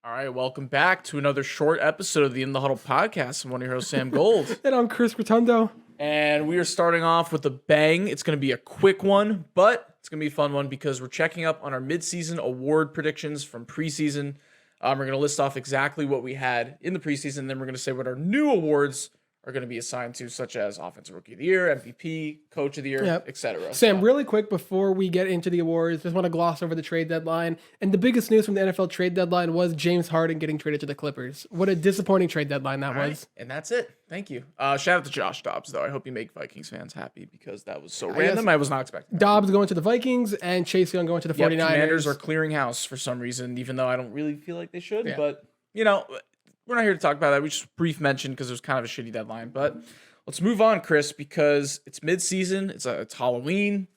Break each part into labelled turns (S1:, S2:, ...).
S1: All right, welcome back to another short episode of the In the Huddle podcast. I'm one of your hosts, Sam Gold.
S2: And I'm Chris Rotundo.
S1: And we are starting off with a bang. It's going to be a quick one, but it's going to be a fun one because we're checking up on our midseason award predictions from preseason. We're going to list off exactly what we had in the preseason. Then we're going to say what our new awards are going to be assigned to, such as Offensive Rookie of the Year, MVP, Coach of the Year, etc.
S2: Sam, really quick before we get into the awards, just want to gloss over the trade deadline. And the biggest news from the NFL trade deadline was James Harden getting traded to the Clippers. What a disappointing trade deadline that was.
S1: And that's it. Thank you. Shout out to Josh Dobbs, though. I hope you make Vikings fans happy because that was so random. I was not expecting that.
S2: Dobbs going to the Vikings and Chase Young going to the 49ers.
S1: Commanders are clearing house for some reason, even though I don't really feel like they should. Yeah. But, you know, we're not here to talk about that. We just brief mention because it was kind of a shitty deadline. But let's move on, Chris, because it's midseason. It's Halloween.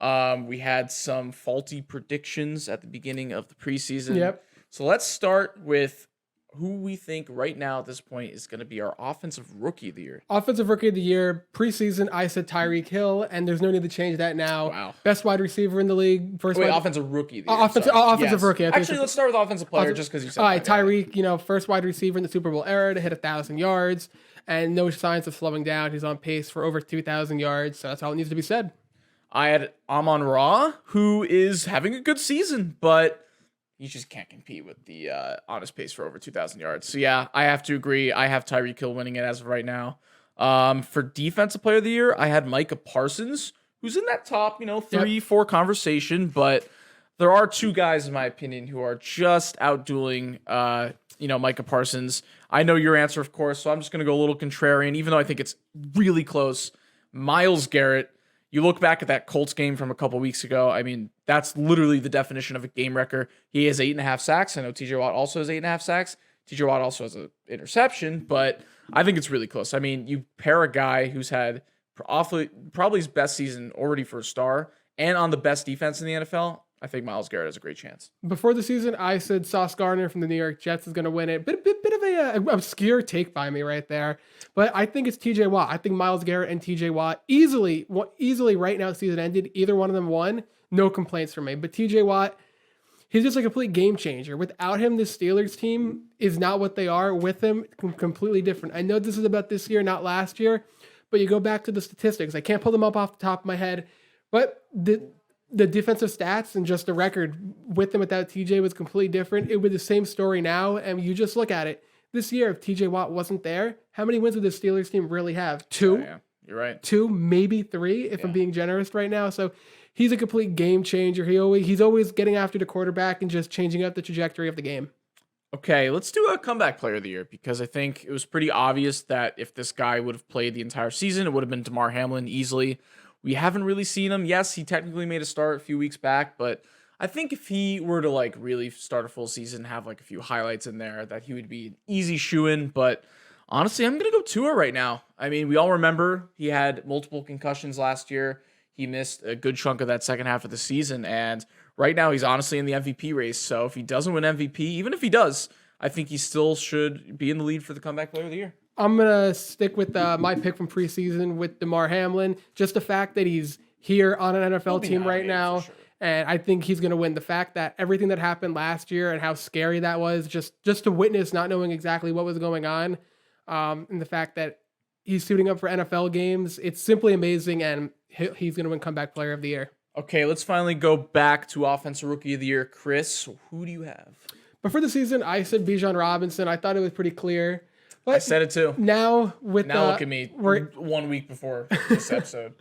S1: We had some faulty predictions at the beginning of the preseason.
S2: Yep.
S1: So let's start with who we think right now at this point is going to be our Offensive Rookie of the Year.
S2: Offensive Rookie of the Year, preseason, I said Tyreek Hill, and there's no need to change that now.
S1: Wow.
S2: Best wide receiver in the league.
S1: Offensive Rookie of the Year.
S2: Offensive Rookie.
S1: Actually, let's start with Offensive Player just because you said
S2: all right, Tyreek, first wide receiver in the Super Bowl era to hit 1,000 yards, and no signs of slowing down. He's on pace for over 2,000 yards, so that's all it needs to be said.
S1: I had Amon-Ra, who is having a good season, but you just can't compete with the honest pace for over 2,000 yards. So, yeah, I have to agree. I have Tyreek Hill winning it as of right now. For Defensive Player of the Year, I had Micah Parsons, who's in that top, 3-4 conversation. But there are two guys, in my opinion, who are just outdueling, Micah Parsons. I know your answer, of course, so I'm just going to go a little contrarian, even though I think it's really close. Myles Garrett. You look back at that Colts game from a couple weeks ago. I mean, that's literally the definition of a game wrecker. He has 8.5 sacks. I know TJ Watt also has 8.5 sacks. TJ Watt also has an interception, but I think it's really close. I mean, you pair a guy who's had probably his best season already for a star and on the best defense in the NFL. I think Myles Garrett has a great chance.
S2: Before the season, I said Sauce Gardner from the New York Jets is going to win it. Bit of a obscure take by me right there. But I think it's TJ Watt. I think Myles Garrett and TJ Watt easily right now, the season ended, either one of them won. No complaints from me. But TJ Watt, he's just a complete game changer. Without him, the Steelers team is not what they are. With him, completely different. I know this is about this year, not last year. But you go back to the statistics. I can't pull them up off the top of my head. But the defensive stats and just the record with and without TJ was completely different. It would be the same story now, and you just look at it. This year, if TJ Watt wasn't there, how many wins would the Steelers team really have? 2?
S1: Yeah, you're right.
S2: 2, maybe 3, if I'm being generous right now. So he's a complete game changer. He's always getting after the quarterback and just changing up the trajectory of the game.
S1: Okay, let's do a comeback player of the year because I think it was pretty obvious that if this guy would have played the entire season, it would have been Damar Hamlin easily. We haven't really seen him. Yes, he technically made a start a few weeks back, but I think if he were to really start a full season, have a few highlights in there, that he would be an easy shoo-in. But honestly, I'm going to go Tua right now. I mean, we all remember he had multiple concussions last year. He missed a good chunk of that second half of the season, and right now he's honestly in the MVP race. So if he doesn't win MVP, even if he does, I think he still should be in the lead for the comeback player of the year.
S2: I'm going to stick with my pick from preseason with Damar Hamlin. Just the fact that he's here on an NFL team right now, sure. And I think he's going to win. The fact that everything that happened last year and how scary that was, just to witness not knowing exactly what was going on, and the fact that he's suiting up for NFL games, it's simply amazing, and he's going to win comeback player of the year.
S1: Okay, let's finally go back to Offensive Rookie of the Year. Chris, who do you have?
S2: Before the season, I said Bijan Robinson. I thought it was pretty clear. But
S1: I said it too.
S2: Now
S1: look at me. We're 1 week before this episode.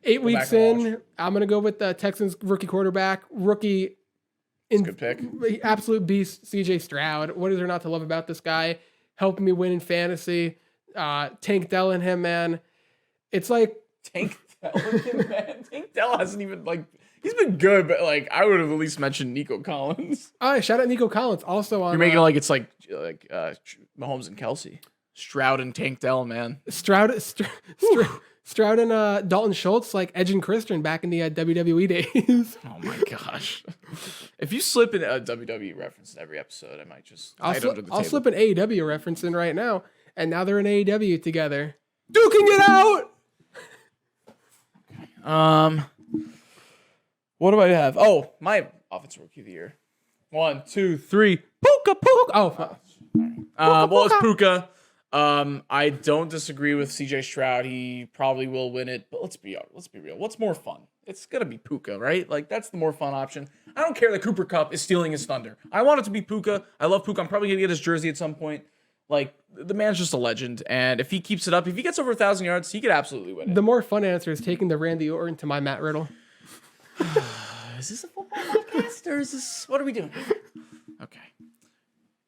S2: 8 weeks in, I'm gonna go with the Texans rookie quarterback. Rookie,
S1: good pick.
S2: Absolute beast, CJ Stroud. What is there not to love about this guy? Helping me win in fantasy. Tank Dell and him, man. It's like
S1: Tank Dell and him, man. Tank Dell hasn't even he's been good, but I would have at least mentioned Nico Collins.
S2: All right, shout out Nico Collins. Also on.
S1: You're making it it's Mahomes and Kelsey. Stroud and Tank Dell, man.
S2: Stroud and Dalton Schultz, like Edge and Christian back in the WWE days.
S1: Oh my gosh! If you slip in a WWE reference in every episode, I might just
S2: I'll slip an AEW reference in right now, and now they're in AEW together. Duking it out.
S1: What do I have? Oh, my Offensive Rookie of the Year. 1, 2, 3. Puka.
S2: Oh, fuck.
S1: Well, it's Puka. I don't disagree with CJ Stroud. He probably will win it, but let's be real. What's more fun? It's gonna be Puka, right? Like that's the more fun option. I don't care that Cooper Kupp is stealing his thunder. I want it to be Puka. I love Puka. I'm probably gonna get his jersey at some point. Like the man's just a legend, and if he keeps it up, if he gets over 1,000 yards, he could absolutely win it.
S2: The more fun answer is taking the Randy Orton to my Matt Riddle.
S1: Is this a football podcast or is this? What are we doing? Okay,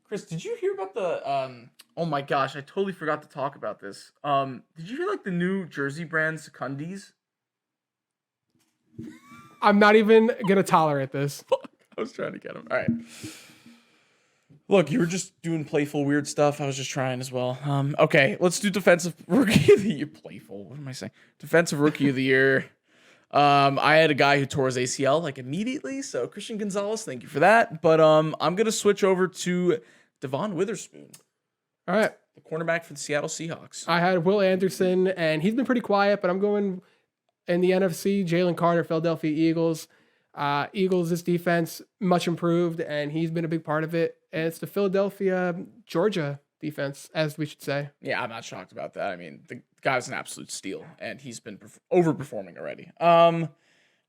S1: Chris, did you hear about the? Oh my gosh, I totally forgot to talk about this. Did you hear like the new jersey brand Secundies?
S2: I'm not even gonna tolerate this.
S1: I was trying to get him. All right. Look, you were just doing playful, weird stuff. I was just trying as well. Okay, let's do defensive rookie of the year. Playful. What am I saying? Defensive rookie of the year. I had a guy who tore his ACL like immediately. So Christian Gonzalez, thank you for that. But I'm gonna switch over to Devon Witherspoon.
S2: All right.
S1: The cornerback for the Seattle Seahawks.
S2: I had Will Anderson, and he's been pretty quiet, but I'm going in the NFC, Jalen Carter, Philadelphia Eagles. Eagles, this defense, much improved, and he's been a big part of it. And it's the Philadelphia, Georgia defense, as we should say.
S1: Yeah, I'm not shocked about that. I mean, the guy's an absolute steal, and he's been overperforming already. Well,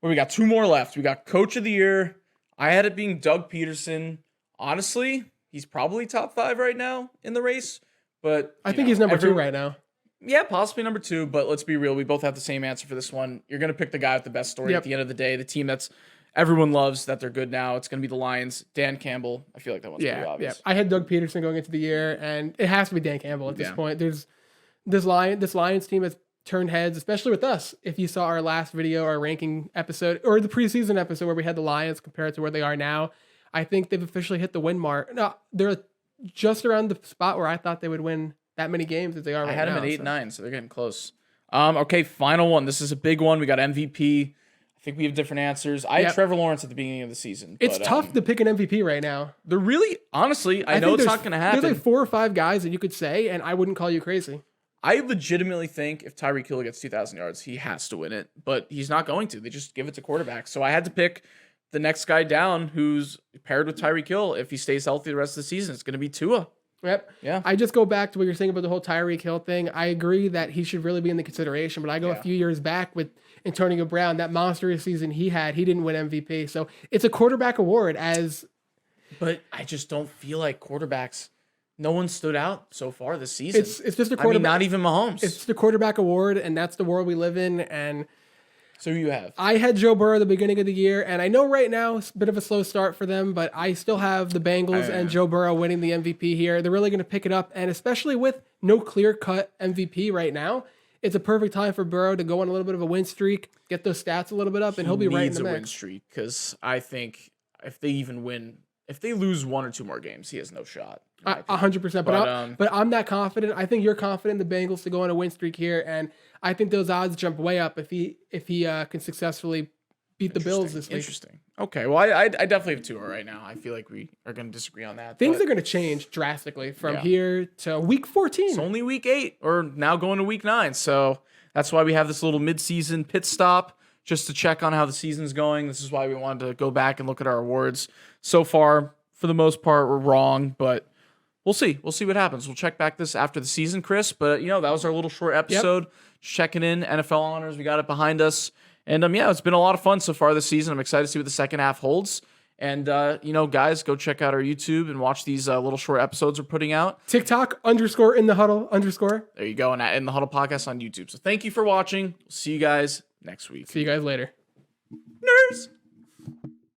S1: we got 2 more left. We got Coach of the Year. I had it being Doug Peterson. Honestly, he's probably top 5 right now in the race. But
S2: I think he's number 2 right now.
S1: Yeah, possibly number 2, but let's be real. We both have the same answer for this one. You're going to pick the guy with the best story at the end of the day. The team that's everyone loves, that they're good now. It's going to be the Lions. Dan Campbell. I feel like that one's pretty obvious.
S2: Yeah. I had Doug Peterson going into the year, and it has to be Dan Campbell at this point. There's this Lions team has turned heads, especially with us. If you saw our last video, our ranking episode, or the preseason episode where we had the Lions compared to where they are now, I think they've officially hit the win mark. No, they're just around the spot where I thought they would win that many games as they are right now.
S1: I had them at 8-9, so they're getting close. Okay, final one. This is a big one. We got MVP. I think we have different answers. I had Trevor Lawrence at the beginning of the season.
S2: It's tough to pick an MVP right now.
S1: They're really, honestly, I know it's not going to happen.
S2: There's like 4 or 5 guys that you could say, and I wouldn't call you crazy.
S1: I legitimately think if Tyreek Hill gets 2,000 yards, he has to win it, but he's not going to. They just give it to quarterbacks. So I had to pick the next guy down who's paired with Tyreek Hill. If he stays healthy the rest of the season, it's going to be Tua.
S2: Yep.
S1: Yeah.
S2: I just go back to what you're saying about the whole Tyreek Hill thing. I agree that he should really be in the consideration, but I go a few years back with Antonio Brown, that monstrous season he had, he didn't win MVP. So it's a quarterback award
S1: But I just don't feel like quarterbacks, no one stood out so far this season.
S2: It's just a quarterback.
S1: I mean, not even Mahomes.
S2: It's the quarterback award, and that's the world we live in. And
S1: so you have.
S2: I had Joe Burrow at the beginning of the year, and I know right now it's a bit of a slow start for them, but I still have the Bengals and Joe Burrow winning the MVP here. They're really going to pick it up, and especially with no clear-cut MVP right now, it's a perfect time for Burrow to go on a little bit of a win streak, get those stats a little bit up, and he'll be right in the mix. He needs a win
S1: streak, because I think if they even win, if they lose 1 or 2 more games, he has no shot.
S2: 100%. But I'm not confident. I think you're confident in the Bengals to go on a win streak here, and I think those odds jump way up if he can successfully beat the Bills this week.
S1: Interesting. Okay. Well, I definitely have Tua right now. I feel like we are going to disagree on that.
S2: Things are going to change drastically from here to week 14.
S1: It's only week 8, or now going to week 9. So that's why we have this little mid-season pit stop just to check on how the season's going. This is why we wanted to go back and look at our awards. So far, for the most part, we're wrong, but we'll see. We'll see what happens. We'll check back this after the season, Chris. But, that was our little short episode. Just checking in. NFL honors. We got it behind us. And, it's been a lot of fun so far this season. I'm excited to see what the second half holds. And, guys, go check out our YouTube and watch these little short episodes we're putting out.
S2: TikTok _ in the huddle _
S1: There you go. And in the Huddle podcast on YouTube. So thank you for watching. We'll see you guys next week.
S2: See you guys later.
S1: Nerds.